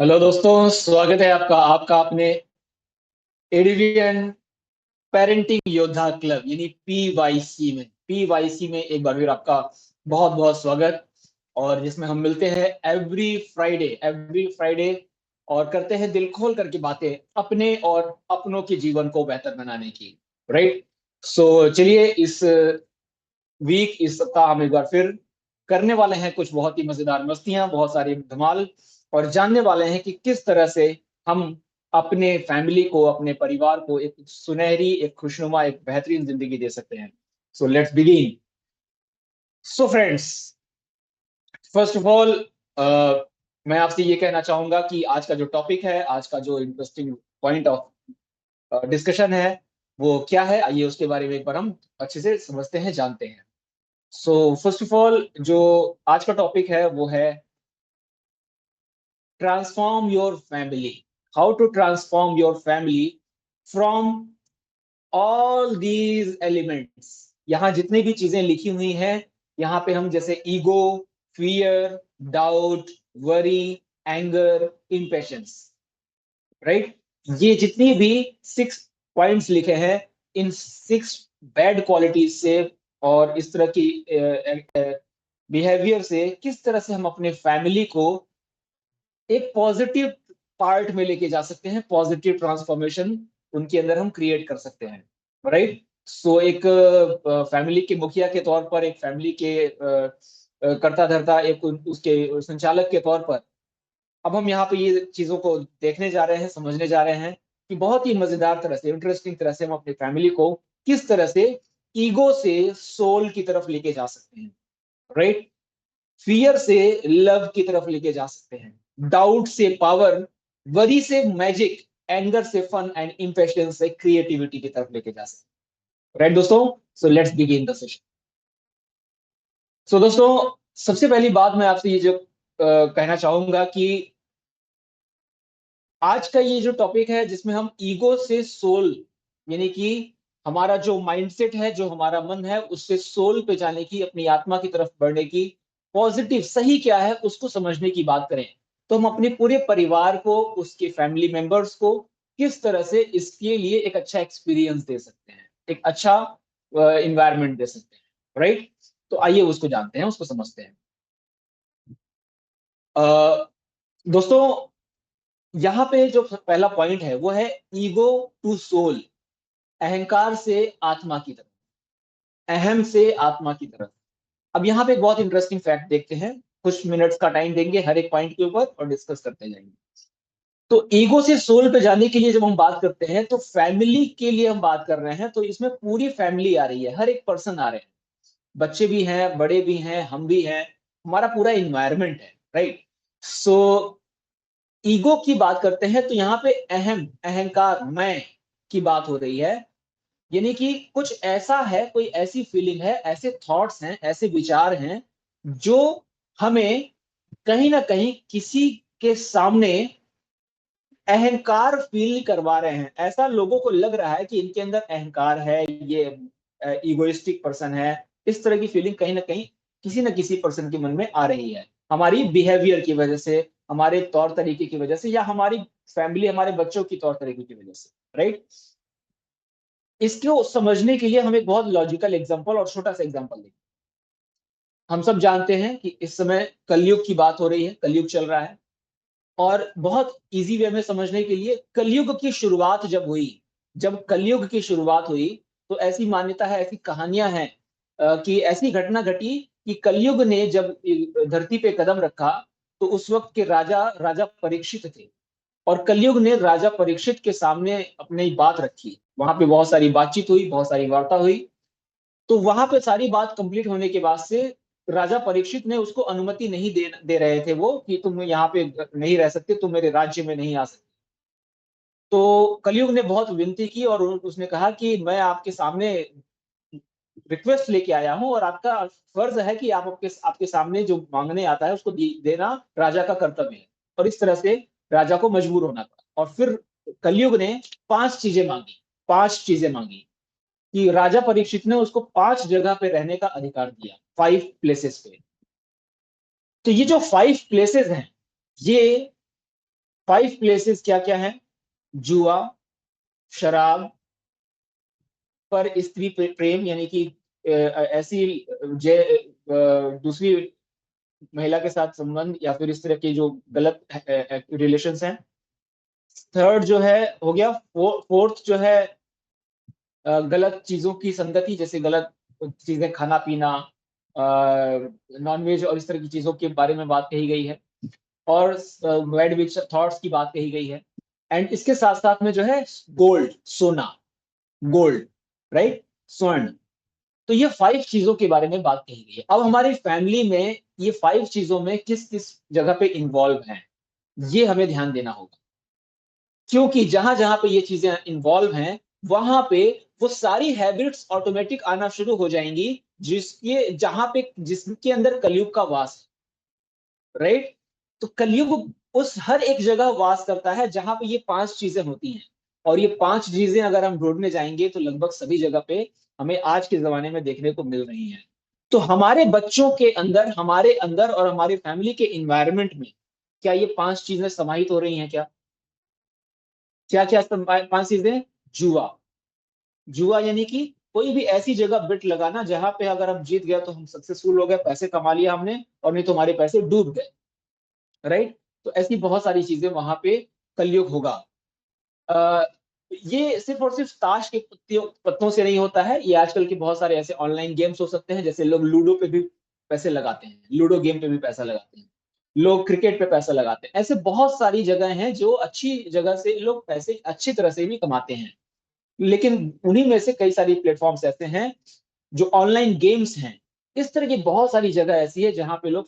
Hello दोस्तों, स्वागत है आपका आपका अपने एडीवीएन पेरेंटिंग योद्धा क्लब यानी पीवाईसी में एक बार फिर आपका बहुत बहुत स्वागत। और जिसमें हम मिलते हैं एवरी फ्राइडे और करते हैं दिल खोल करके बातें अपने और अपनों के जीवन को बेहतर बनाने की। राइट। सो चलिए, इस सप्ताह हम एक बार फिर करने वाले हैं कुछ बहुत ही मजेदार मस्तियां, बहुत सारी धमाल, और जानने वाले हैं कि किस तरह से हम अपने फैमिली को, अपने परिवार को एक सुनहरी, एक खुशनुमा, एक बेहतरीन जिंदगी दे सकते हैं। सो let's begin. So friends, first of all, मैं आपसे ये कहना चाहूंगा कि आज का जो टॉपिक है, आज का जो इंटरेस्टिंग पॉइंट ऑफ डिस्कशन है, वो क्या है, आइए उसके बारे में एक बार हम अच्छे से समझते हैं, जानते हैं। सो फर्स्ट ऑफ ऑल, जो आज का टॉपिक है वो है transform your family. How to transform your family from all these elements. यहाँ जितनी भी चीजें लिखी हुई हैं, यहाँ पे हम जैसे ego, fear, doubt, worry, anger, impatience, right, ये जितनी भी 6 पॉइंट्स लिखे हैं, इन 6 बैड क्वालिटीज से और इस तरह की बिहेवियर से किस तरह से हम अपने फैमिली को एक पॉजिटिव पार्ट में लेके जा सकते हैं, पॉजिटिव ट्रांसफॉर्मेशन उनके अंदर हम क्रिएट कर सकते हैं। राइट। सो एक फैमिली के मुखिया के तौर पर, एक फैमिली के कर्ता धर्ता, एक उसके संचालक के तौर पर, अब हम यहाँ पे ये चीजों को देखने जा रहे हैं, समझने जा रहे हैं कि बहुत ही मजेदार तरह से, इंटरेस्टिंग तरह से हम अपनी फैमिली को किस तरह से ईगो से सोल की तरफ लेके जा सकते हैं। राइट। फियर से लव की तरफ लेके जा सकते हैं, डाउट से पावर, वरी से मैजिक, एंगर से फन एंड इम्पेशंस से क्रिएटिविटी की तरफ लेके जा सकते हैं। राइट दोस्तों। So let's begin the session. So दोस्तों, सबसे पहली बात मैं आपसे ये जो कहना चाहूंगा कि आज का ये जो टॉपिक है जिसमें हम ईगो से सोल, यानी कि हमारा जो माइंडसेट है, जो हमारा मन है, उससे सोल पे जाने की, अपनी आत्मा की तरफ बढ़ने की, पॉजिटिव सही क्या है उसको समझने की बात करें, तो हम अपने पूरे परिवार को, उसके फैमिली मेंबर्स को किस तरह से इसके लिए एक अच्छा एक्सपीरियंस दे सकते हैं, एक अच्छा इन्वायरमेंट दे सकते हैं। राइट। तो आइए उसको जानते हैं, उसको समझते हैं। अ, दोस्तों, यहाँ पे जो पहला पॉइंट है वो है ईगो टू सोल, अहंकार से आत्मा की तरफ, अहम से आत्मा की तरफ। अब यहाँ पे एक बहुत इंटरेस्टिंग फैक्ट देखते हैं, कुछ मिनट्स का टाइम देंगे हर एक पॉइंट के ऊपर और डिस्कस करते जाएंगे। तो ईगो से सोल पे जाने के लिए जब हम बात करते हैं, तो फैमिली के लिए हम बात कर रहे हैं, तो इसमें पूरी फैमिली आ रही है, हर एक पर्सन आ रहे हैं, बच्चे भी हैं, बड़े भी हैं, हम भी हैं, हमारा पूरा इन्वायरमेंट है। राइट। सो ईगो की बात करते हैं तो यहाँ पे अहम, अहंकार, मैं की बात हो रही है। यानी कि कुछ ऐसा है, कोई ऐसी फीलिंग है, ऐसे थॉट्स हैं, ऐसे विचार हैं जो हमें कहीं ना कहीं किसी के सामने अहंकार फील करवा रहे हैं। ऐसा लोगों को लग रहा है कि इनके अंदर अहंकार है, ये इगोइस्टिक पर्सन है। इस तरह की फीलिंग कहीं ना किसी पर्सन के मन में आ रही है, हमारी बिहेवियर की वजह से, हमारे तौर तरीके की वजह से, या हमारी फैमिली, हमारे बच्चों की तौर तरीके की वजह से। राइट। इसको समझने के लिए हम एक बहुत लॉजिकल एग्जांपल और छोटा सा एग्जांपल लेंगे। हम सब जानते हैं कि इस समय कलयुग की बात हो रही है, कलयुग चल रहा है। और बहुत इजी वे में समझने के लिए, कलयुग की शुरुआत जब हुई, जब कलयुग की शुरुआत हुई, तो ऐसी मान्यता है, ऐसी कहानियां हैं कि ऐसी घटना घटी कि कलयुग ने जब धरती पे कदम रखा, तो उस वक्त के राजा राजा परीक्षित थे। और कलयुग ने राजा परीक्षित के सामने अपनी बात रखी, वहां पे बहुत सारी बातचीत हुई, बहुत सारी वार्ता हुई। तो वहां पे सारी बात कंप्लीट होने के बाद से राजा परीक्षित ने उसको अनुमति नहीं दे रहे थे वो, कि तुम यहाँ पे नहीं रह सकते, तुम मेरे राज्य में नहीं आ सकते। तो कलयुग ने बहुत विनती की और उसने कहा कि मैं आपके सामने रिक्वेस्ट लेके आया हूं, और आपका फर्ज है कि आप आपके सामने जो मांगने आता है उसको देना राजा का कर्तव्य है। और इस तरह से राजा को मजबूर होना पड़ा, और फिर कलयुग ने 5 चीजें मांगी, 5 चीजें मांगी, कि राजा परीक्षित ने उसको 5 जगह पे रहने का अधिकार दिया, 5 प्लेसेस पे। तो ये जो 5 प्लेसेस हैं, ये 5 प्लेसेस क्या क्या है? जुआ, शराब, पर स्त्री प्रेम यानी कि ऐसी दूसरी महिला के साथ संबंध या फिर इस तरह के जो गलत रिलेशंस हैं। थर्ड जो है हो गया, फोर्थ जो है गलत चीजों की संगति, जैसे गलत चीजें खाना पीना, नॉनवेज और इस तरह की चीजों के बारे में बात कही गई है, और बैड विच थॉट्स की बात कही गई है। एंड इसके साथ साथ में जो है गोल्ड, सोना, गोल्ड, राइट, स्वर्ण। तो ये 5 चीजों के बारे में बात कही गई है। अब हमारी फैमिली में ये 5 चीजों में किस किस जगह पे इन्वॉल्व हैं, ये हमें ध्यान देना होगा, क्योंकि जहां जहां पे ये चीजें इन्वॉल्व हैं वहां पे वो सारी हैबिट्स ऑटोमेटिक आना शुरू हो जाएंगी, जिसके अंदर कलयुग का वास है, राइट। तो कलयुग उस हर एक जगह वास करता है जहां पे ये 5 चीजें होती हैं, और ये 5 चीजें अगर हम ढूंढने जाएंगे तो लगभग सभी जगह पे हमें आज के जमाने में देखने को मिल रही हैं। तो हमारे बच्चों के अंदर, हमारे अंदर और हमारी फैमिली के इन्वायरमेंट में क्या ये 5 चीजें समाहित हो रही हैं क्या? क्या क्या 5 चीजें? जुआ, जुआ यानी कि कोई भी ऐसी जगह बिट लगाना जहां पे अगर हम जीत गए तो हम सक्सेसफुल हो गए, पैसे कमा लिया हमने, और नहीं तो हमारे पैसे डूब गए, राइट। तो ऐसी बहुत सारी चीजें वहां पे कलयुग होगा। आ, ये सिर्फ और सिर्फ ताश के पत्तों से नहीं होता है, ये आजकल के बहुत सारे ऐसे ऑनलाइन गेम्स हो सकते हैं, जैसे लोग लूडो पे भी पैसे लगाते हैं, लूडो गेम पे भी पैसा लगाते हैं, लोग क्रिकेट पे पैसा लगाते हैं। ऐसे बहुत सारी जगह हैं जो अच्छी जगह से लोग पैसे अच्छी तरह से भी कमाते हैं। लेकिन उन्हीं में से कई सारी प्लेटफॉर्म्स ऐसे हैं जो ऑनलाइन गेम्स हैं। इस तरह की बहुत सारी जगह ऐसी है जहां पे लोग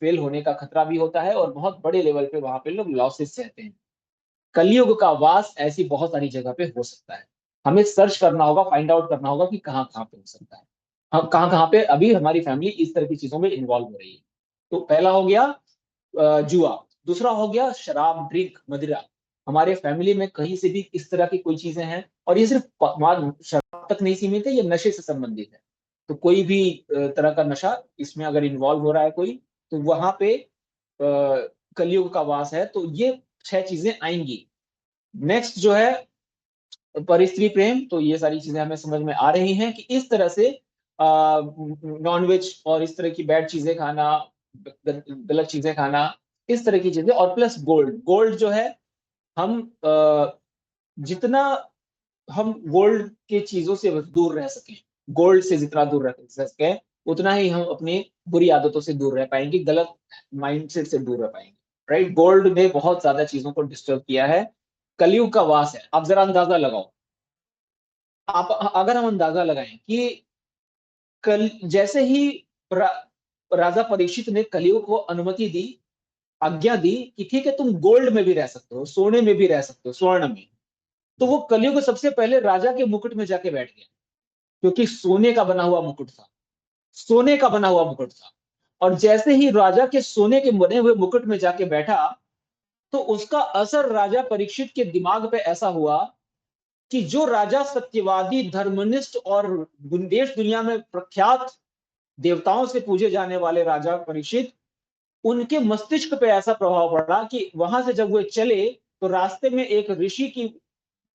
फेल होने का खतरा भी होता है, और बहुत बड़े लेवल पे वहां पे लोग लॉसेस सहते हैं। कलयुग का वास ऐसी बहुत सारी जगह पे हो सकता है। हमें सर्च करना होगा, फाइंड आउट करना होगा कि कहाँ कहाँ पे हो सकता है, हम कहाँ कहाँ पे अभी हमारी फैमिली इस तरह की चीजों में इन्वॉल्व हो रही है। तो पहला हो गया जुआ, दूसरा हो गया शराब, ड्रिंक, मदिरा। हमारे फैमिली में कहीं से भी इस तरह की कोई चीजें हैं, और ये सिर्फ शराब तक नहीं सीमित है, ये नशे से संबंधित है। तो कोई भी तरह का नशा इसमें अगर इन्वॉल्व हो रहा है कोई, तो वहां पे कलयुग का वास है। तो ये 6 चीजें आएंगी। नेक्स्ट जो है परिस्त्री प्रेम। तो ये सारी चीजें हमें समझ में आ रही हैं कि इस तरह से नॉनवेज और इस तरह की बैड चीजें खाना, गलत चीजें खाना, इस तरह की चीजें, और प्लस गोल्ड। गोल्ड जो है, हम जितना हम गोल्ड के चीजों से दूर रह सकें, गोल्ड से जितना दूर रह सके, उतना ही हम अपनी बुरी आदतों से दूर रह पाएंगे, गलत माइंडसेट से दूर रह पाएंगे, राइट। गोल्ड ने बहुत ज्यादा चीजों को डिस्टर्ब किया है, कलयुग का वास है। आप जरा अंदाजा लगाओ, आप अगर हम अंदाजा लगाएं कि कल जैसे ही रा, राजा परीक्षित ने कलयुग को अनुमति दी, आज्ञा दी कि ठीक है तुम गोल्ड में भी रह सकते हो, सोने में भी रह सकते हो, स्वर्ण में, तो वो कलयुग सबसे पहले राजा के मुकुट में जाके बैठ गया, क्योंकि सोने का बना हुआ मुकुट था, सोने का बना हुआ मुकुट था। और जैसे ही राजा के सोने के बने हुए मुकुट में जाके बैठा, तो उसका असर राजा परीक्षित के दिमाग पे ऐसा हुआ कि जो राजा सत्यवादी, धर्मनिष्ठ और देश दुनिया में प्रख्यात देवताओं से पूजे जाने वाले राजा परीक्षित, उनके मस्तिष्क पे ऐसा प्रभाव पड़ा कि वहां से जब वे चले तो रास्ते में एक ऋषि की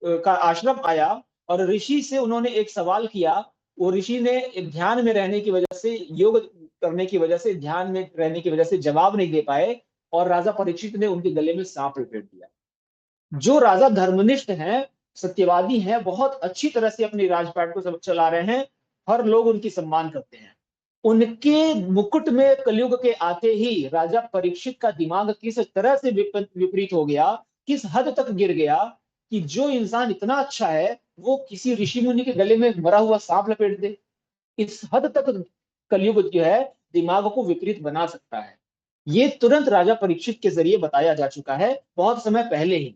का आश्रम आया, और ऋषि से उन्होंने एक सवाल किया। वो ऋषि ने एक ध्यान में रहने की वजह से, योग करने की वजह से, ध्यान में रहने की वजह से जवाब नहीं दे पाए, और राजा परीक्षित ने उनके गले में सांप लपेट दिया। जो राजा धर्मनिष्ठ हैं, सत्यवादी हैं, बहुत अच्छी तरह से अपनी राजपाट को सब चला रहे हैं, हर लोग उनकी सम्मान करते हैं, उनके मुकुट में कलयुग के आते ही राजा परीक्षित का दिमाग किस तरह से विपरीत हो गया, किस हद तक गिर गया, कि जो इंसान इतना अच्छा है वो किसी ऋषि मुनि के गले में मरा हुआ सांप लपेट दे। इस हद तक कलयुग जो है दिमाग को विपरीत बना सकता है। ये तुरंत राजा परीक्षित के जरिए बताया जा चुका है बहुत समय पहले ही,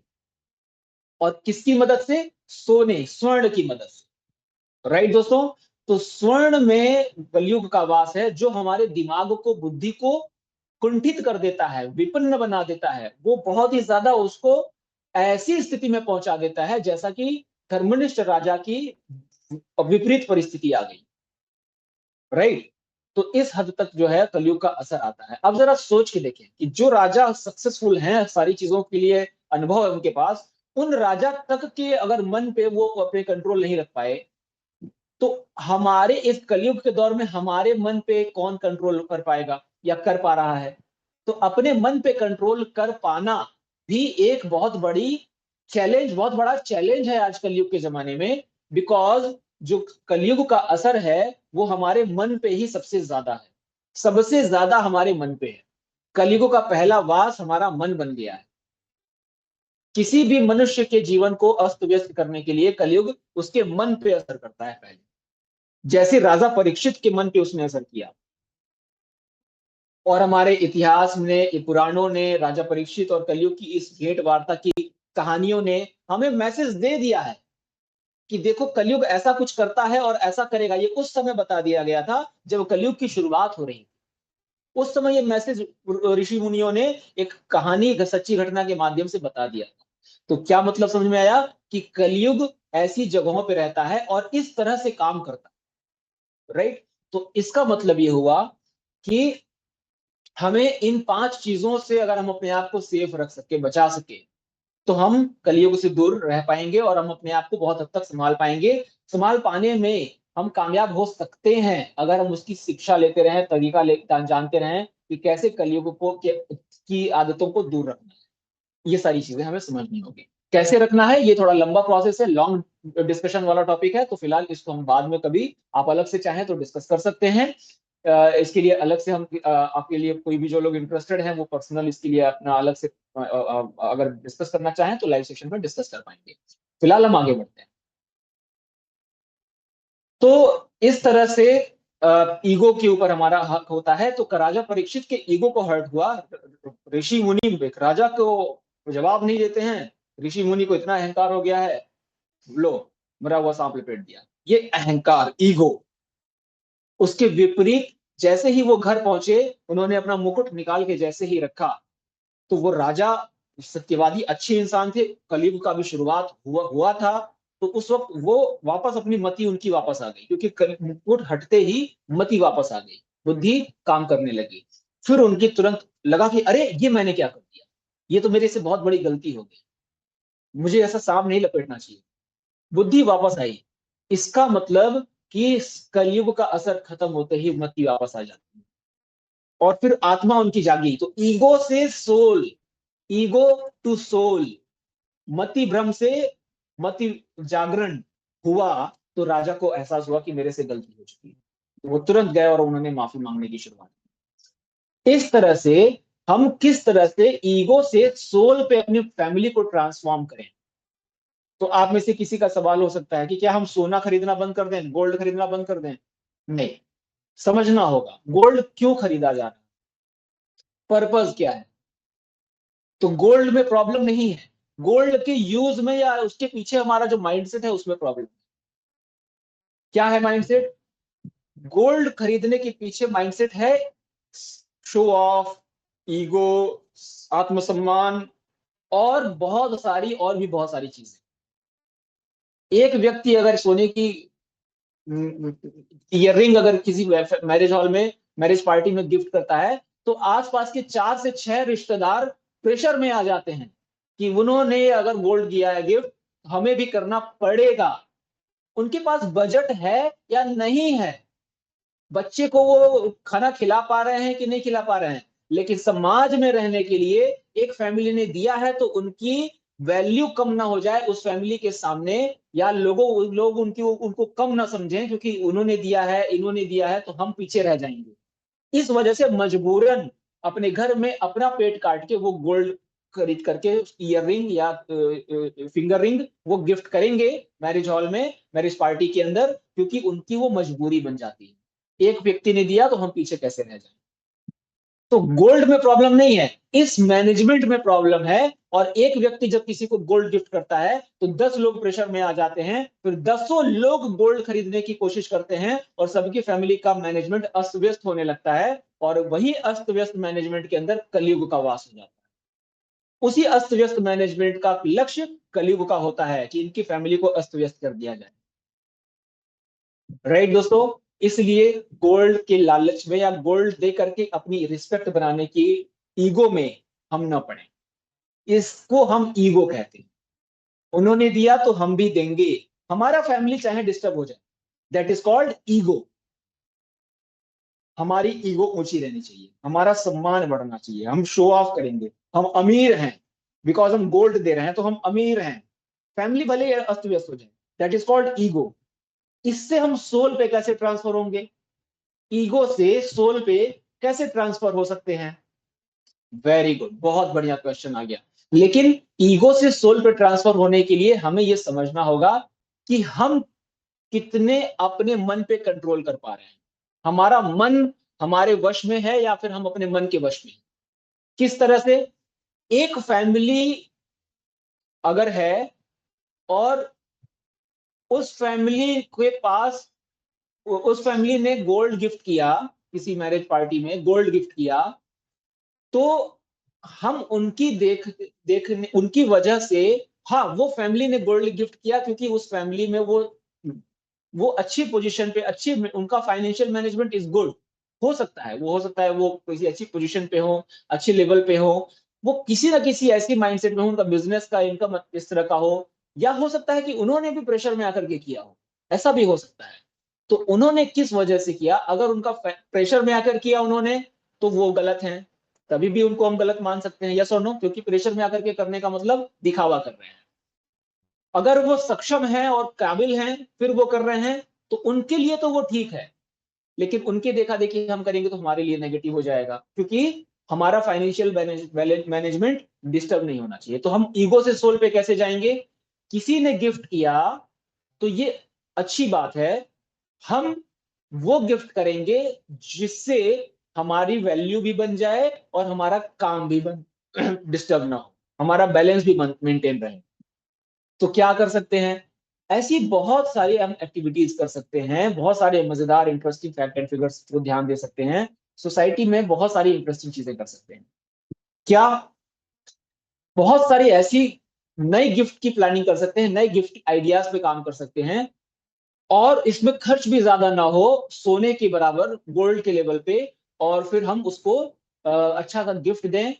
और किसकी मदद से? सोने, स्वर्ण की मदद से, राइट दोस्तों। तो स्वर्ण में कलयुग का वास है, जो हमारे दिमाग को, बुद्धि को कुंठित कर देता है, विपन्न बना देता है, वो बहुत ही ज्यादा उसको ऐसी स्थिति में पहुंचा देता है जैसा कि धर्मनिष्ठ राजा की विपरीत परिस्थिति आ गई, राइट। तो इस हद तक जो है कलयुग का असर आता है। अब जरा सोच के देखें कि जो राजा सक्सेसफुल हैं, सारी चीजों के लिए अनुभव है उनके पास, उन राजा तक के अगर मन पे वो अपने कंट्रोल नहीं रख पाए, तो हमारे इस कलयुग के दौर में हमारे मन पे कौन कंट्रोल कर पाएगा या कर पा रहा है? तो अपने मन पे कंट्रोल कर पाना भी एक बहुत बड़ी चैलेंज, बहुत बड़ा चैलेंज है आज कलयुग के जमाने में, बिकॉज जो कलयुग का असर है वो हमारे मन पे ही सबसे ज्यादा है, सबसे ज्यादा हमारे मन पे है। कलयुग का पहला वास हमारा मन बन गया है। किसी भी मनुष्य के जीवन को अस्त व्यस्त करने के लिए कलयुग उसके मन पे असर करता है पहले, जैसे राजा परीक्षित के मन पे उसने असर किया। और हमारे इतिहास ने, पुराणों ने राजा परीक्षित और कलयुग की इस भेंट वार्ता की कहानियों ने हमें मैसेज दे दिया है कि देखो कलयुग ऐसा कुछ करता है और ऐसा करेगा। ये उस समय बता दिया गया था जब कलयुग की शुरुआत हो रही थी। उस समय ये मैसेज ऋषि मुनियों ने एक कहानी, सच्ची घटना के माध्यम से बता दिया। तो क्या मतलब समझ में आया कि कलयुग ऐसी जगहों पे रहता है और इस तरह से काम करता है, राइट? तो इसका मतलब ये हुआ कि हमें इन 5 चीजों से अगर हम अपने आप को सेफ रख सके, बचा सके, तो हम कलयुग से दूर रह पाएंगे और हम अपने आप को बहुत हद तक संभाल पाएंगे। संभाल पाने में हम कामयाब हो सकते हैं अगर हम उसकी शिक्षा लेते रहें, तरीका जानते रहें कि कैसे कलयुग को की आदतों को दूर रखना है। ये सारी चीजें हमें समझनी होगी। कैसे रखना है ये थोड़ा लंबा प्रोसेस है, लॉन्ग डिस्कशन वाला टॉपिक है, तो फिलहाल इसको हम बाद में कभी आप अलग से चाहें तो डिस्कस कर सकते हैं। इसके लिए अलग से हम आपके लिए, कोई भी जो लोग इंटरेस्टेड हैं वो पर्सनल इसके लिए अपना अलग से अगर डिस्कस करना चाहें तो लाइव सेशन में डिस्कस कर पाएंगे। फिलहाल हम आगे बढ़ते हैं। तो इस तरह से ईगो के ऊपर हमारा हक होता है। तो राजा परीक्षित के ईगो को हर्ट हुआ। ऋषि मुनि राजा को जवाब नहीं देते हैं, ऋषि मुनि को इतना अहंकार हो गया है, लो मरा हुआ सांप लपेट दिया। ये अहंकार, ईगो। उसके विपरीत जैसे ही वो घर पहुंचे, उन्होंने अपना मुकुट निकाल के जैसे ही रखा, तो वो राजा सत्यवादी अच्छे इंसान थे, कलयुग का भी शुरुआत हुआ था। तो उस वक्त वो वापस अपनी मति उनकी वापस आ गई, क्योंकि मुकुट हटते ही मति वापस आ गई, बुद्धि काम करने लगी। फिर उनकी तुरंत लगा कि अरे ये मैंने क्या कर दिया, ये तो मेरे से बहुत बड़ी गलती हो गई, मुझे ऐसा सांप नहीं लपेटना चाहिए। बुद्धि वापस आई। इसका मतलब कि कलयुग का असर खत्म होते ही मति वापस आ जाती है और फिर आत्मा उनकी जागी। तो ईगो से सोल, ईगो टू सोल, मति भ्रम से मति जागरण हुआ। तो राजा को एहसास हुआ कि मेरे से गलती हो चुकी है, तो वो तुरंत गए और उन्होंने माफी मांगने की शुरुआत की। इस तरह से हम किस तरह से ईगो से सोल पे अपनी फैमिली को ट्रांसफॉर्म करें। तो आप में से किसी का सवाल हो सकता है कि क्या हम सोना खरीदना बंद कर दें, गोल्ड खरीदना बंद कर दें? नहीं, समझना होगा गोल्ड क्यों खरीदा जा रहा है, पर्पज क्या है। तो गोल्ड में प्रॉब्लम नहीं है, गोल्ड के यूज में या उसके पीछे हमारा जो माइंडसेट है उसमें प्रॉब्लम। क्या है माइंडसेट? गोल्ड खरीदने के पीछे माइंडसेट है शो ऑफ, ईगो, आत्मसम्मान और बहुत सारी, और भी बहुत सारी चीजें। एक व्यक्ति अगर सोने की ईयररिंग अगर किसी मैरिज हॉल में, मैरिज पार्टी में गिफ्ट करता है, तो आसपास के 4 से 6 रिश्तेदार प्रेशर में आ जाते हैं कि उन्होंने अगर गोल्ड दिया है गिफ्ट, हमें भी करना पड़ेगा। उनके पास बजट है या नहीं है, बच्चे को वो खाना खिला पा रहे हैं कि नहीं खिला पा रहे हैं, लेकिन समाज में रहने के लिए एक फैमिली ने दिया है तो उनकी वैल्यू कम ना हो जाए उस फैमिली के सामने, या लोग उनको कम ना समझें क्योंकि उन्होंने दिया है, इन्होंने दिया है, तो हम पीछे रह जाएंगे। इस वजह से मजबूरन अपने घर में अपना पेट काट के वो गोल्ड खरीद करके ईयर रिंग या फिंगर रिंग वो गिफ्ट करेंगे मैरिज हॉल में, मैरिज पार्टी के अंदर, क्योंकि उनकी वो मजबूरी बन जाती है। एक व्यक्ति ने दिया तो हम पीछे कैसे रह जाए। तो गोल्ड में प्रॉब्लम नहीं है, इस मैनेजमेंट में प्रॉब्लम है। और एक व्यक्ति जब किसी को गोल्ड गिफ्ट करता है तो 10 लोग प्रेशर में आ जाते हैं, फिर 10 लोग गोल्ड खरीदने की कोशिश करते हैं और सबकी फैमिली का मैनेजमेंट अस्त व्यस्त होने लगता है। और वही अस्त व्यस्त मैनेजमेंट के अंदर कलयुग का वास हो जाता है। उसी अस्त व्यस्त मैनेजमेंट का लक्ष्य कलयुग का होता है कि इनकी फैमिली को अस्त व्यस्त कर दिया जाए। राइट दोस्तों, इसलिए गोल्ड के लालच में या गोल्ड दे करके अपनी रिस्पेक्ट बनाने की ईगो में हम ना पड़े। इसको हम ईगो कहते हैं। उन्होंने दिया तो हम भी देंगे, हमारा फैमिली चाहे डिस्टर्ब हो जाए, दैट इज कॉल्ड ईगो। हमारी ईगो ऊंची रहनी चाहिए, हमारा सम्मान बढ़ना चाहिए, हम शो ऑफ करेंगे, हम अमीर हैं, बिकॉज हम गोल्ड दे रहे हैं तो हम अमीर हैं, फैमिली भले अस्त व्यस्त हो जाए, दैट इज कॉल्ड ईगो। इससे हम सोल पे कैसे ट्रांसफर होंगे? ईगो से सोल पे कैसे ट्रांसफर हो सकते हैं? वेरी गुड, बहुत बढ़िया क्वेश्चन आ गया। लेकिन ईगो से सोल पे ट्रांसफर होने के लिए हमें यह समझना होगा कि हम कितने अपने मन पे कंट्रोल कर पा रहे हैं। हमारा मन हमारे वश में है या फिर हम अपने मन के वश में? किस तरह से? एक फैमिली अगर है और उस फैमिली के पास, उस फैमिली ने गोल्ड गिफ्ट किया, किसी मैरिज पार्टी में गोल्ड गिफ्ट किया, तो हम उनकी देखने उनकी वजह से, हाँ वो फैमिली ने गोल्ड गिफ्ट किया क्योंकि उस फैमिली में वो अच्छी पोजीशन पे, अच्छी उनका फाइनेंशियल मैनेजमेंट इज गुड। हो सकता है, वो हो सकता है वो किसी अच्छी पोजीशन पे हो, अच्छे लेवल पे हो, वो किसी ना किसी ऐसी माइंडसेट में हो, उनका बिजनेस का इनकम इस तरह का हो, या हो सकता है कि उन्होंने भी प्रेशर में आकर के किया हो, ऐसा भी हो सकता है। तो उन्होंने किस वजह से किया? अगर उनका प्रेशर में आकर किया उन्होंने, तो वो गलत है, तभी भी उनको हम गलत मान सकते हैं, यस और नो? क्योंकि प्रेशर में आकर के करने का मतलब दिखावा कर रहे हैं। अगर वो सक्षम है और काबिल हैं फिर वो कर रहे हैं, तो उनके लिए तो वो ठीक है, लेकिन उनके देखा देखी हम करेंगे तो हमारे लिए नेगेटिव हो जाएगा, क्योंकि हमारा फाइनेंशियल मैनेजमेंट डिस्टर्ब नहीं होना चाहिए। तो हम ईगो से सोल पे कैसे जाएंगे? किसी ने गिफ्ट किया तो ये अच्छी बात है, हम वो गिफ्ट करेंगे जिससे हमारी वैल्यू भी बन जाए और हमारा काम भी बन डिस्टर्ब ना हो, हमारा बैलेंस भी मेंटेन रहे। तो क्या कर सकते हैं? ऐसी बहुत सारी हम एक्टिविटीज कर सकते हैं, बहुत सारे मजेदार इंटरेस्टिंग फैक्ट एंड फिगर्स को ध्यान दे सकते हैं, सोसाइटी में बहुत सारी इंटरेस्टिंग चीजें कर सकते हैं। क्या बहुत सारी ऐसी नई गिफ्ट की प्लानिंग कर सकते हैं, नए गिफ्ट आइडियाज पे काम कर सकते हैं, और इसमें खर्च भी ज्यादा ना हो, सोने के बराबर गोल्ड के लेवल पे, और फिर हम उसको अच्छा सा गिफ्ट दें।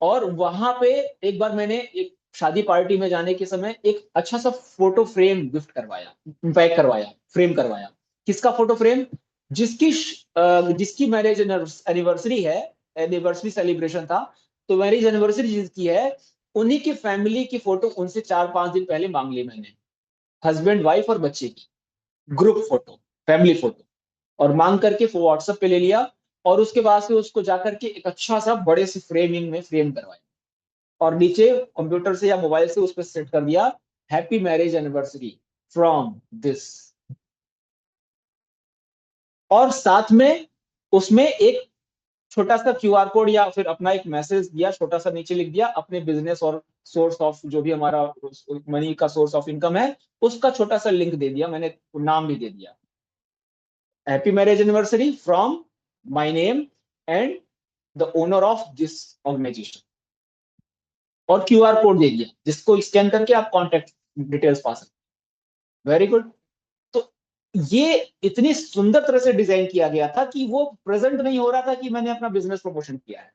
और वहां पे एक बार मैंने एक शादी पार्टी में जाने के समय एक अच्छा सा फोटो फ्रेम गिफ्ट करवाया, पैक करवाया, फ्रेम करवाया। किसका फोटो फ्रेम? जिसकी मैरिज एनिवर्सरी है, एनिवर्सरी सेलिब्रेशन था, तो मैरिज एनिवर्सरी जिसकी है, उन्हीं की फैमिली की फोटो उनसे 4-5 दिन पहले मांग ली मैंने, हस्बैंड वाइफ और बच्चे की ग्रुप फोटो, फैमिली फोटो, और मांग करके वो व्हाट्सएप पे ले लिया, और उसके बाद से उसको जाकर के एक अच्छा सा बड़े से फ्रेमिंग में फ्रेम करवाया, और नीचे कंप्यूटर से या मोबाइल से उस पर सेट कर दिया, happy marriage anniversary from this. और साथ में उसमें एक छोटा सा क्यूआर कोड या फिर अपना एक मैसेज दिया, छोटा सा नीचे लिख दिया, अपने बिजनेस और सोर्स ऑफ जो भी हमारा मनी का सोर्स ऑफ इनकम है, उसका छोटा सा लिंक दे दिया मैंने, नाम भी दे दिया, happy marriage anniversary from my name and the owner of this organisation, और क्यूआर कोड दे दिया जिसको स्कैन करके आप कॉन्टेक्ट डिटेल्स पा सकते हैं। Very good. तो ये इतनी सुंदर तरह से डिजाइन किया गया था कि वो प्रेजेंट नहीं हो रहा था कि मैंने अपना बिजनेस प्रमोशन किया है,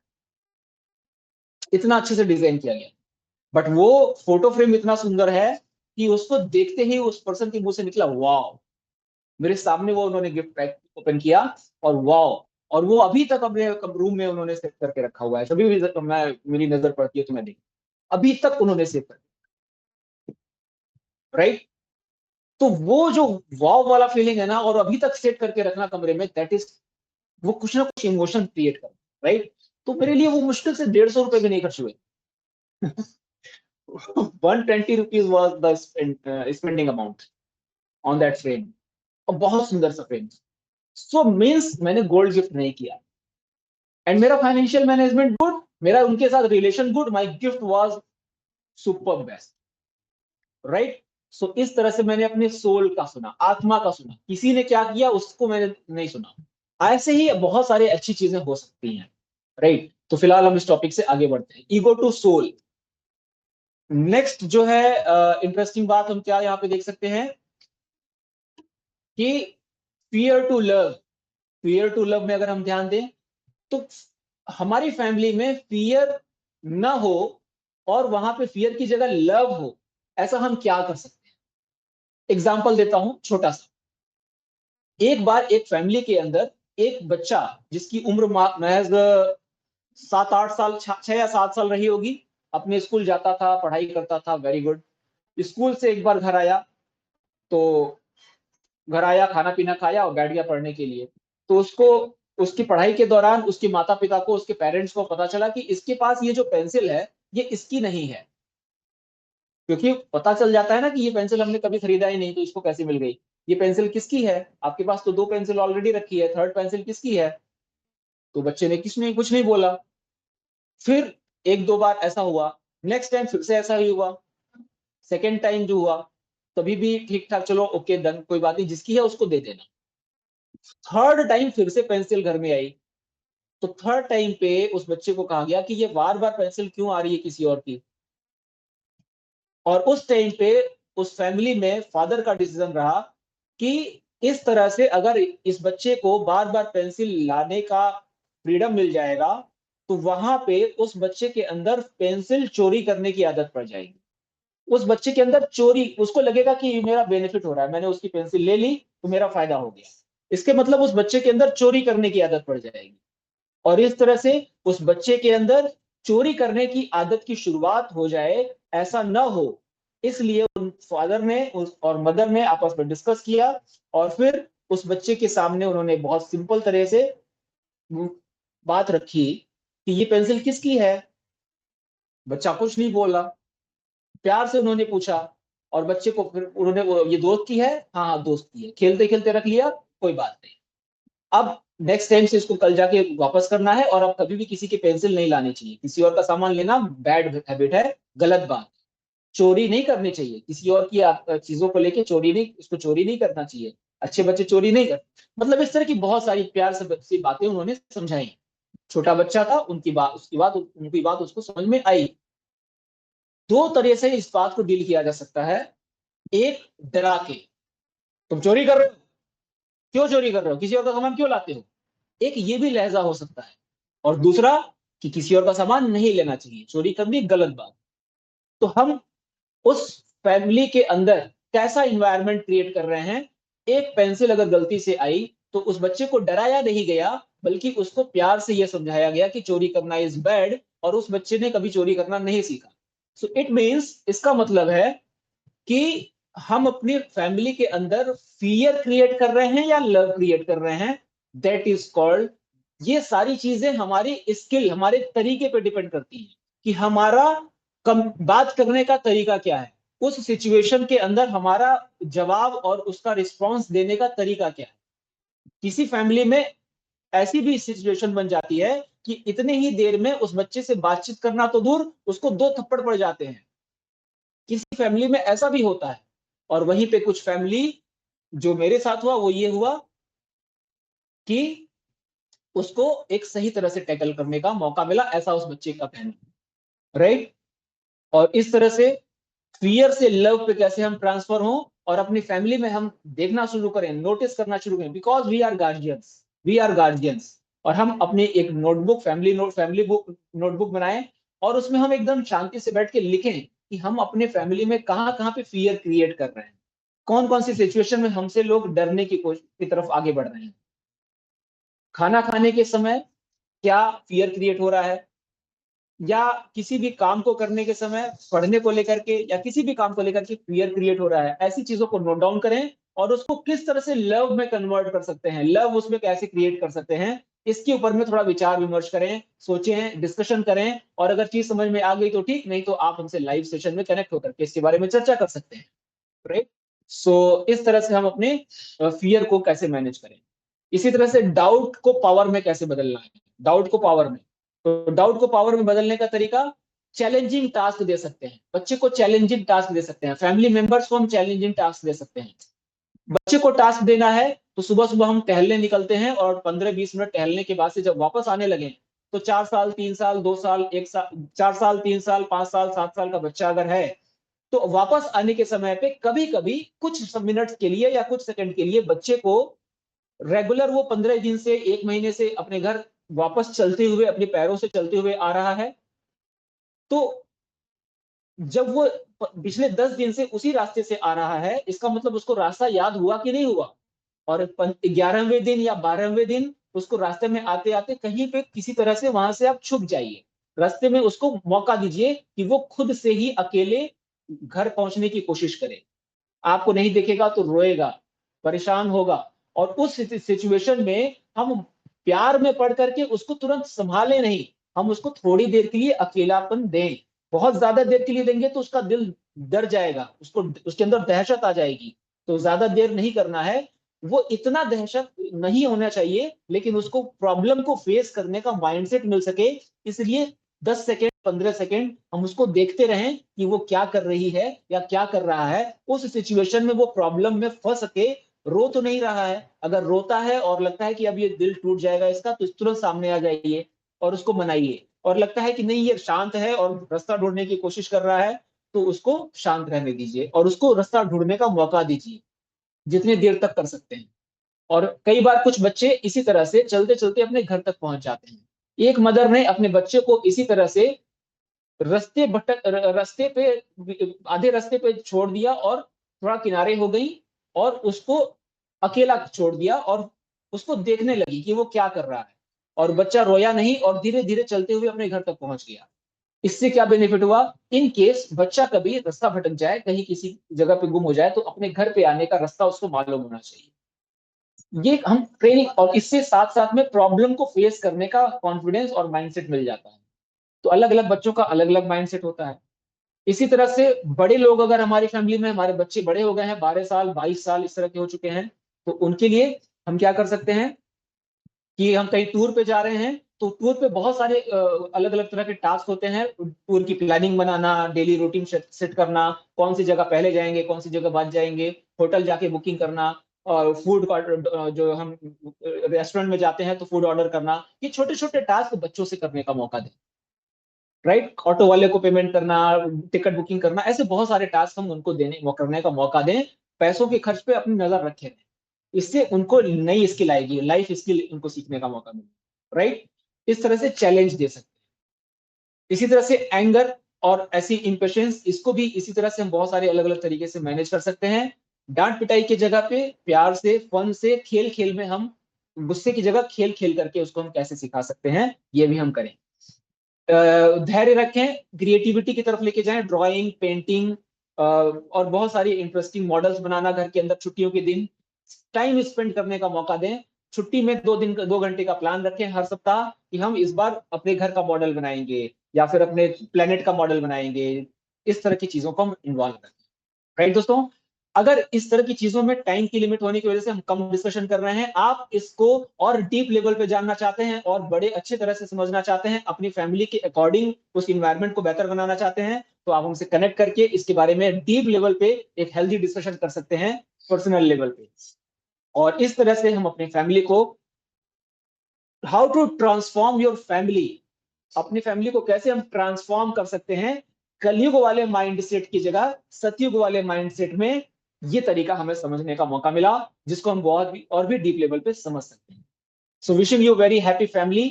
इतना अच्छे से डिजाइन किया गया। बट वो फोटो फ्रेम इतना सुंदर है कि उसको देखते ही उस पर्सन के मुंह से निकला वाओ, मेरे सामने वो उन्होंने गिफ्ट पैक ओपन किया, और वाओ, और वो अभी तक अपने रूम में उन्होंने सेव करके रखा हुआ है, कभी भी मैं मेरी नजर पड़ती है तो मैं देख, अभी तक उन्होंने सेव कर, राइट? तो वो जो वाव वाला फीलिंग है ना, और अभी तक सेट करके रखना कमरे में, दैट इज, वो कुछ ना कुछ इमोशन क्रिएट कर, राइट? तो मेरे लिए वो मुश्किल से 150 रुपए भी नहीं खर्च हुए। 120 rupees was the spending amount on that frame, और बहुत सुंदर सा फ्रेम। सो मीन्स मैंने गोल्ड गिफ्ट नहीं किया, एंड मेरा फाइनेंशियल मैनेजमेंट गुड, मेरा उनके साथ relation good, my gift was super best, right? So इस तरह से मैंने अपने सोल का सुना, आत्मा का सुना, किसी ने क्या किया उसको मैंने नहीं सुना। ऐसे ही बहुत सारी अच्छी चीजें हो सकती हैं, राइट? तो फिलहाल हम इस टॉपिक से आगे बढ़ते हैं, ईगो टू सोल। नेक्स्ट जो है इंटरेस्टिंग बात हम क्या यहाँ पे देख सकते हैं कि fear to love, fear to love में अगर हम ध्यान दें, तो हमारी फैमिली में फियर ना हो, और वहां पे फियर की जगह लव हो, ऐसा हम क्या कर सकते हैं? एग्जाम्पल देता हूं छोटा सा। एक बार एक फैमिली के अंदर एक बच्चा जिसकी उम्र महज 7-8 साल, 6 या 7 साल रही होगी, अपने स्कूल जाता था, पढ़ाई करता था, वेरी गुड। स्कूल से एक बार घर आया, तो घर आया, खाना पीना खाया और बैठ गया पढ़ने के लिए। तो उसको उसकी पढ़ाई के दौरान उसके माता पिता को, उसके पेरेंट्स को पता चला कि इसके पास ये जो पेंसिल है ये इसकी नहीं है। क्योंकि पता चल जाता है ना कि ये पेंसिल हमने कभी खरीदा ही नहीं, तो इसको कैसे मिल गई? ये पेंसिल किसकी है? आपके पास तो 2 पेंसिल ऑलरेडी रखी है, थर्ड पेंसिल किसकी है? तो बच्चे ने किसने कुछ नहीं बोला। फिर 1-2 बार ऐसा हुआ, नेक्स्ट टाइम फिर से ऐसा ही हुआ, सेकेंड टाइम जो हुआ तभी भी ठीक ठाक, चलो ओके डन, कोई बात नहीं, जिसकी है उसको दे देना। थर्ड टाइम फिर से पेंसिल घर में आई, तो थर्ड टाइम पे उस बच्चे को कहा गया कि ये बार बार पेंसिल क्यों आ रही है किसी और की। और उस टाइम पे उस फैमिली में फादर का डिसीजन रहा कि इस तरह से अगर इस बच्चे को बार बार पेंसिल लाने का फ्रीडम मिल जाएगा, तो वहां पे उस बच्चे के अंदर पेंसिल चोरी करने की आदत पड़ जाएगी। उस बच्चे के अंदर चोरी, उसको लगेगा कि मेरा बेनिफिट हो रहा है, मैंने उसकी पेंसिल ले ली तो मेरा फायदा हो गया। इसके मतलब उस बच्चे के अंदर चोरी करने की आदत पड़ जाएगी। और इस तरह से उस बच्चे के अंदर चोरी करने की आदत की शुरुआत हो जाए, ऐसा न हो, इसलिए उन फादर ने और मदर ने आपस में डिस्कस किया, और फिर उस बच्चे के सामने उन्होंने बहुत सिंपल तरह से बात रखी कि ये पेंसिल किसकी है। बच्चा कुछ नहीं बोला, प्यार से उन्होंने पूछा, और बच्चे को फिर उन्होंने ये दोस्त की है, हाँ हाँ दोस्त की है, खेलते खेलते रख लिया, कोई बात नहीं। अब नेक्स्ट टाइम से इसको कल जाके वापस करना है, और अब कभी भी किसी की पेंसिल नहीं लानी चाहिए, किसी और का सामान लेना बैड हैबिट है, गलत बात। चोरी नहीं करनी चाहिए किसी और की चीजों को लेके, चोरी नहीं, उसको चोरी नहीं करना चाहिए। अच्छे बच्चे चोरी नहीं कर, मतलब इस तरह की बहुत सारी प्यार से बातें उन्होंने समझाई। छोटा बच्चा था, उनकी बात उसको समझ में आई। दो तरह से इस बात को डील किया जा सकता है। एक, डरा के, तुम चोरी कर रहे हो, क्यों चोरी कर रहे हो, किसी और का सामान क्यों लाते हो, एक ये भी लहजा हो सकता है। और दूसरा कि किसी और का सामान नहीं लेना चाहिए, चोरी करनी गलत बात। तो हम उस फैमिली के अंदर कैसा इंवायरमेंट क्रिएट कर रहे हैं? एक पेंसिल अगर गलती से आई तो उस बच्चे को डराया नहीं गया, बल्कि उसको प्यार से यह समझाया गया कि चोरी करना इज बैड, और उस बच्चे ने कभी चोरी करना नहीं सीखा। सो इट मीन्स, इसका मतलब है कि हम अपनी फैमिली के अंदर फियर क्रिएट कर रहे हैं या लव क्रिएट कर रहे हैं, दैट इज कॉल्ड। ये सारी चीजें हमारी स्किल, हमारे तरीके पे डिपेंड करती हैं कि हमारा बात करने का तरीका क्या है, उस सिचुएशन के अंदर हमारा जवाब और उसका रिस्पॉन्स देने का तरीका क्या है। किसी फैमिली में ऐसी भी सिचुएशन बन जाती है कि इतने ही देर में उस बच्चे से बातचीत करना तो दूर, उसको 2 थप्पड़ पड़ जाते हैं। किसी फैमिली में ऐसा भी होता है। और वहीं पे कुछ फैमिली, जो मेरे साथ हुआ वो ये हुआ कि उसको एक सही तरह से टैकल करने का मौका मिला, ऐसा उस बच्चे का कहना, राइट। और इस तरह से फियर से लव पे कैसे हम ट्रांसफर हो, और अपनी फैमिली में हम देखना शुरू करें, नोटिस करना शुरू करें, because we are guardians, we are guardians. और हम अपनी एक नोटबुक, फैमिली बुक नोटबुक बनाएं, और उसमें हम एकदम शांति से बैठ के लिखें कि हम अपने फैमिली में कहाँ कहाँ पे फियर क्रिएट कर रहे हैं, कौन कौन सी सिचुएशन में हमसे लोग डरने की तरफ आगे बढ़ रहे हैं। खाना खाने के समय क्या फियर क्रिएट हो रहा है, या किसी भी काम को करने के समय, पढ़ने को लेकर के या किसी भी काम को लेकर के फियर क्रिएट हो रहा है, ऐसी चीजों को नोट डाउन करें, और उसको किस तरह से लव में कन्वर्ट कर सकते हैं, लव उसमें कैसे क्रिएट कर सकते हैं, इसके ऊपर में थोड़ा विचार विमर्श करें, सोचें, डिस्कशन करें। और अगर चीज समझ में आ गई तो ठीक, नहीं तो आप हमसे लाइव सेशन में कनेक्ट होकर के इसके बारे में चर्चा कर सकते हैं, राइट। सो इस तरह से हम अपने फियर को कैसे मैनेज करें। इसी तरह से डाउट को पावर में कैसे बदलना है, डाउट को पावर में, तो डाउट को पावर में बदलने का तरीका, चैलेंजिंग टास्क दे सकते हैं बच्चे को, चैलेंजिंग टास्क दे सकते हैं, फैमिली मेंबर्स को हम चैलेंजिंग टास्क दे सकते हैं। बच्चे को टास्क देना है तो सुबह सुबह हम टहलने निकलते हैं, और 15-20 मिनट टहलने के बाद से जब वापस आने लगे, तो 4 साल, 3 साल, 2 साल, 1 साल, 4 साल, 3 साल, 5 साल, 7 साल का बच्चा अगर है, तो वापस आने के समय पे कभी कभी कुछ मिनट के लिए या कुछ सेकंड के लिए बच्चे को, रेगुलर वो 15 दिन से 1 महीने से अपने घर वापस चलते हुए, अपने पैरों से चलते हुए आ रहा है, तो जब वो पिछले 10 दिन से उसी रास्ते से आ रहा है, इसका मतलब उसको रास्ता याद हुआ कि नहीं हुआ। और 11वें दिन या 12वें दिन उसको रास्ते में आते आते कहीं पे किसी तरह से वहां से आप छुप जाइए, रास्ते में उसको मौका दीजिए कि वो खुद से ही अकेले घर पहुंचने की कोशिश करे। आपको नहीं देखेगा तो रोएगा, परेशान होगा, और उस सिचुएशन में हम प्यार में पढ़ करके उसको तुरंत संभाले नहीं, हम उसको थोड़ी देर के लिए अकेलापन दें। बहुत ज्यादा देर के लिए देंगे तो उसका दिल डर जाएगा, उसको उसके अंदर दहशत आ जाएगी। तो ज्यादा देर नहीं करना है, वो इतना दहशत नहीं होना चाहिए, लेकिन उसको प्रॉब्लम को फेस करने का माइंडसेट मिल सके। इसलिए 10 सेकेंड 15 सेकेंड हम उसको देखते रहें कि वो क्या कर रही है या क्या कर रहा है। उस सिचुएशन में वो प्रॉब्लम में फंस सके। रो तो नहीं रहा है, अगर रोता है और लगता है कि अब ये दिल टूट जाएगा इसका, तो तुरंत सामने आ जाइए और उसको मनाइए। और लगता है कि नहीं ये शांत है और रास्ता ढूंढने की कोशिश कर रहा है, तो उसको शांत रहने दीजिए और उसको रास्ता ढूंढने का मौका दीजिए, जितनी देर तक कर सकते हैं। और कई बार कुछ बच्चे इसी तरह से चलते चलते अपने घर तक पहुंच जाते हैं। एक मदर ने अपने बच्चे को इसी तरह से रास्ते पे, आधे रास्ते पे छोड़ दिया और थोड़ा किनारे हो गई, और उसको अकेला छोड़ दिया और उसको देखने लगी कि वो क्या कर रहा है। और बच्चा रोया नहीं और धीरे धीरे चलते हुए अपने घर तक पहुंच गया। इससे क्या बेनिफिट हुआ, इन केस बच्चा कभी रास्ता भटक जाए, कहीं किसी जगह पे गुम हो जाए, तो अपने घर पे आने का रास्ता उसको मालूम होना चाहिए। ये हम ट्रेनिंग, और इससे साथ साथ में प्रॉब्लम को फेस करने का कॉन्फिडेंस और माइंडसेट मिल जाता है। तो अलग अलग बच्चों का अलग अलग माइंडसेट होता है। इसी तरह से बड़े लोग अगर हमारी फैमिली में, हमारे बच्चे बड़े हो गए हैं, 12 साल 22 साल इस तरह के हो चुके हैं, तो उनके लिए हम क्या कर सकते हैं कि हम कहीं टूर पे जा रहे हैं, तो टूर पे बहुत सारे अलग अलग तरह के टास्क होते हैं। टूर की प्लानिंग बनाना, डेली रूटीन सेट करना, कौन सी जगह पहले जाएंगे, कौन सी जगह बाद जाएंगे, होटल जाके बुकिंग करना, और फूड जो हम रेस्टोरेंट में जाते हैं तो फूड ऑर्डर करना। ये छोटे छोटे टास्क बच्चों से करने का मौका दें। राइट, ऑटो वाले को पेमेंट करना, टिकट बुकिंग करना, ऐसे बहुत सारे टास्क हम उनको देने करने का मौका दें। पैसों के खर्च पे अपनी नजर रखें। इससे उनको नई स्किल आएगी, लाइफ स्किल उनको सीखने का मौका मिलेगा। राइट, इस तरह से चैलेंज दे सकते हैं। इसी तरह से एंगर और ऐसी इंपेशेंस, इसको भी इसी तरह से हम बहुत सारे अलग अलग तरीके से मैनेज कर सकते हैं। डांट पिटाई की जगह पे प्यार से, फन से, खेल खेल में हम गुस्से की जगह खेल खेल करके उसको हम कैसे सिखा सकते हैं, ये भी हम करें। धैर्य रखें, क्रिएटिविटी की तरफ लेके जाएं, ड्राइंग, पेंटिंग, और बहुत सारी इंटरेस्टिंग मॉडल्स बनाना घर के अंदर छुट्टियों के दिन, टाइम स्पेंड करने का मौका दें। छुट्टी में 2 घंटे का प्लान रखें हर सप्ताह कि हम इस बार अपने घर का मॉडल बनाएंगे या फिर अपने प्लेनेट का मॉडल बनाएंगे। इस तरह की चीजों को हम इन्वॉल्व करें। राइट दोस्तों, अगर इस तरह की चीजों में टाइम की लिमिट होने की वजह से हम कम डिस्कशन कर रहे हैं, आप इसको और डीप लेवल पे जानना चाहते हैं और बड़े अच्छे तरह से समझना चाहते हैं, अपनी फैमिली के अकॉर्डिंग उस इन्वायरमेंट को बेहतर बनाना चाहते हैं, तो आप हमसे कनेक्ट करके इसके बारे में डीप लेवल पे एक हेल्दी डिस्कशन कर सकते हैं, पर्सनल लेवल पे। और इस तरह से हम अपनी फैमिली को, how to transform your family, अपनी फैमिली को कैसे हम ट्रांसफॉर्म कर सकते हैं कलयुग वाले माइंडसेट की जगह सतयुग वाले माइंडसेट में, ये तरीका हमें समझने का मौका मिला, जिसको हम बहुत भी और भी डीप लेवल पे समझ सकते हैं। So wishing you very happy family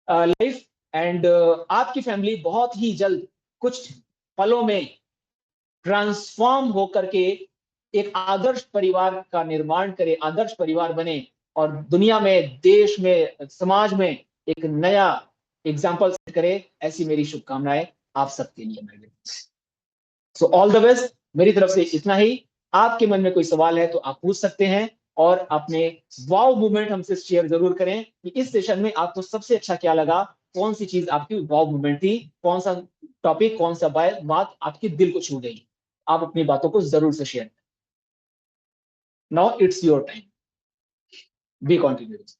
life, and आपकी फैमिली बहुत ही जल्द कुछ पलों में ट्रांसफॉर्म होकर के एक आदर्श परिवार का निर्माण करे, आदर्श परिवार बने, और दुनिया में, देश में, समाज में एक नया एग्जाम्पल सेट करे। ऐसी मेरी शुभकामनाएं आप सबके लिए। मैं सो ऑल द बेस्ट, मेरी तरफ से इतना ही। आपके मन में कोई सवाल है तो आप पूछ सकते हैं, और अपने वाव मूवमेंट हमसे शेयर जरूर करें कि इस सेशन में आपको सबसे अच्छा क्या लगा, कौन सी चीज आपकी वाव मूवमेंट थी, कौन सा टॉपिक, कौन सा बात आपके दिल को छू गई। आप अपनी बातों को जरूर से शेयर करें। Now it's your time, B continuous.